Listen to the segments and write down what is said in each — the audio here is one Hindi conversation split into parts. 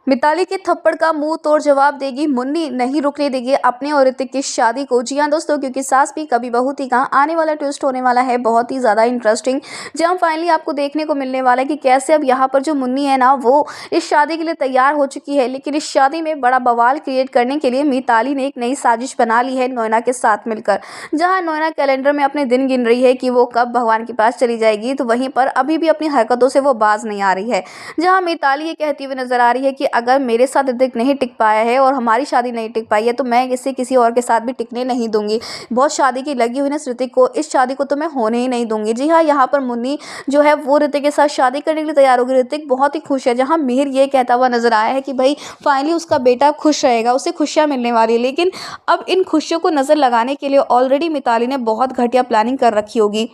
मिताली के थप्पड़ का मुंह तोड़ जवाब देगी मुन्नी, नहीं रुकने देगी अपने और ऋतिक की शादी को। जी हाँ दोस्तों, क्योंकि सास भी कभी बहू थी कहाँ आने वाला ट्विस्ट होने वाला है बहुत ही ज़्यादा इंटरेस्टिंग, जहाँ फाइनली आपको देखने को मिलने वाला है कि कैसे अब यहाँ पर जो मुन्नी है ना वो इस शादी के लिए तैयार हो चुकी है। लेकिन इस शादी में बड़ा बवाल क्रिएट करने के लिए मिताली ने एक नई साजिश बना ली है नोएना के साथ मिलकर। जहाँ नोएना कैलेंडर में अपने दिन गिन रही है कि वो कब भगवान के पास चली जाएगी, तो वहीं पर अभी भी अपनी हरकतों से वो बाज नहीं आ रही है। जहाँ मिताली ये कहती हुई नजर आ रही है कि अगर मेरे साथ ऋतिक नहीं टिक पाया है और हमारी शादी नहीं टिक पाई है तो मैं इसे किसी और के साथ भी टिकने नहीं दूंगी। बहुत शादी की लगी हुई ना ऋतिक को, इस शादी को तो मैं होने ही नहीं दूंगी। जी हाँ, यहाँ पर मुन्नी जो है वो ऋतिक के साथ शादी करने के लिए तैयार होगी। ऋतिक बहुत ही खुश है, जहाँ मिहिर ये कहता हुआ नजर आया है कि भाई फाइनली उसका बेटा खुश रहेगा, उसे खुशियां मिलने वाली है। लेकिन अब इन खुशियों को नजर लगाने के लिए ऑलरेडी मिताली ने बहुत घटिया प्लानिंग कर रखी होगी।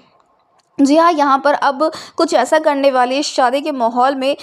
जी हाँ, यहाँ पर अब कुछ ऐसा करने वाली है इस शादी के माहौल में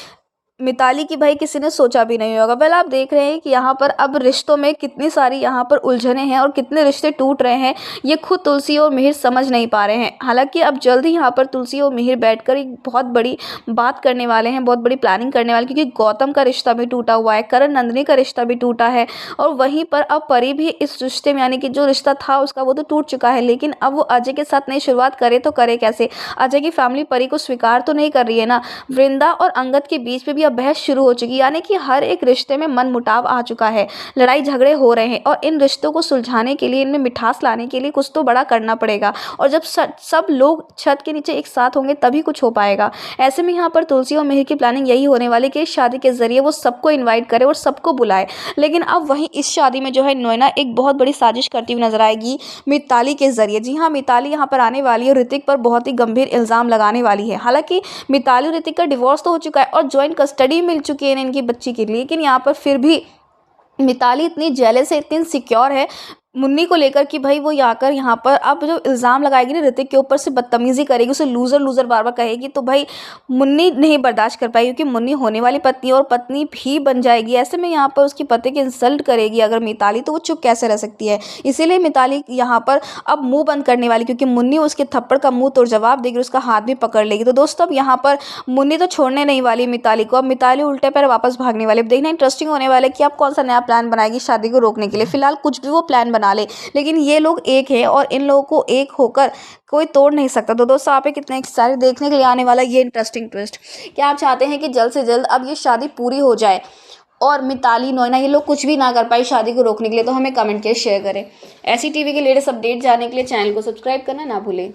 मिताली की भाई किसी ने सोचा भी नहीं होगा। वेल, आप देख रहे हैं कि यहाँ पर अब रिश्तों में कितनी सारी यहाँ पर उलझने हैं और कितने रिश्ते टूट रहे हैं, ये खुद तुलसी और मिहिर समझ नहीं पा रहे हैं। हालांकि अब जल्द ही यहाँ पर तुलसी और मिहिर बैठकर एक बहुत बड़ी बात करने वाले हैं, बहुत बड़ी प्लानिंग करने वाले, क्योंकि गौतम का रिश्ता भी टूटा हुआ है, करण नंदिनी का रिश्ता भी टूटा है और वहीं पर अब परी भी इस रिश्ते में, यानी कि जो रिश्ता था उसका वो तो टूट चुका है, लेकिन अब वो अजय के साथ नई शुरुआत करे तो करे कैसे। अजय की फैमिली परी को स्वीकार तो नहीं कर रही है ना। वृंदा और अंगद के बीच में भी अब बहस शुरू हो चुकी है, यानी कि हर एक रिश्ते में मनमुटाव आ चुका है, लड़ाई झगड़े हो रहे हैं और इन रिश्तों को सुलझाने के लिए, इनमें मिठास लाने के लिए कुछ तो बड़ा करना पड़ेगा। और जब सब लोग छत के नीचे एक साथ होंगे तभी कुछ हो पाएगा। ऐसे में यहाँ पर तुलसी और मिहिर की प्लानिंग यही होने वाली कि इस शादी के जरिए वो सबको इन्वाइट करे और सबको बुलाए। लेकिन अब वहीं इस शादी में जो है नोएना एक बहुत बड़ी साजिश करती हुई नजर आएगी मिताली के जरिए। जी हाँ, मिताली यहाँ पर आने वाली है और ऋतिक पर बहुत ही गंभीर इल्जाम लगाने वाली है। हालांकि मिताली और ऋतिक का डिवोर्स तो हो चुका है और ज्वाइंट कस्टडी मिल चुकी है इनकी बच्ची के लिए, लेकिन यहाँ पर फिर भी मिताली इतनी जेलस है, इतनी सिक्योर है मुन्नी को लेकर कि भाई वो आकर यहाँ पर अब जो इल्ज़ाम लगाएगी ना ऋतिक के ऊपर से बदतमीजी करेगी, उसे लूज़र लूज़र बार बार कहेगी, तो भाई मुन्नी नहीं बर्दाश्त कर पाएगी, क्योंकि मुन्नी होने वाली पत्नी और पत्नी भी बन जाएगी। ऐसे में यहाँ पर उसकी पति की इंसल्ट करेगी अगर मिताली, तो वो चुप कैसे रह सकती है। इसीलिए मिताली यहाँ पर अब मुँह बंद करने वाली, क्योंकि मुन्नी उसके थप्पड़ का मुँह तोड़ जवाब देगी, उसका हाथ भी पकड़ लेगी। तो दोस्तों अब यहाँ पर मुन्नी तो छोड़ने नहीं वाली मिताली को, अब मिताली उल्टे पैर वापस भागने वाली। अब देखना इंटरेस्टिंग होने वाला है कि अब कौन सा नया प्लान बनाएगी शादी को रोकने के लिए। फिलहाल कुछ भी वो प्लान बना ले, लेकिन ये लोग एक है और इन लोगों को एक होकर कोई तोड़ नहीं सकता। तो दोस्तों आप कितने सारे देखने के लिए आने वाला ये इंटरेस्टिंग ट्विस्ट, क्या आप चाहते हैं कि जल्द से जल्द अब ये शादी पूरी हो जाए और मिताली नोएना ये लोग कुछ भी ना कर पाए शादी को रोकने के लिए? तो हमें कमेंट के शेयर करें। ऐसी टीवी के लेटेस्ट अपडेट जानने के लिए चैनल को सब्सक्राइब करना ना भूलें।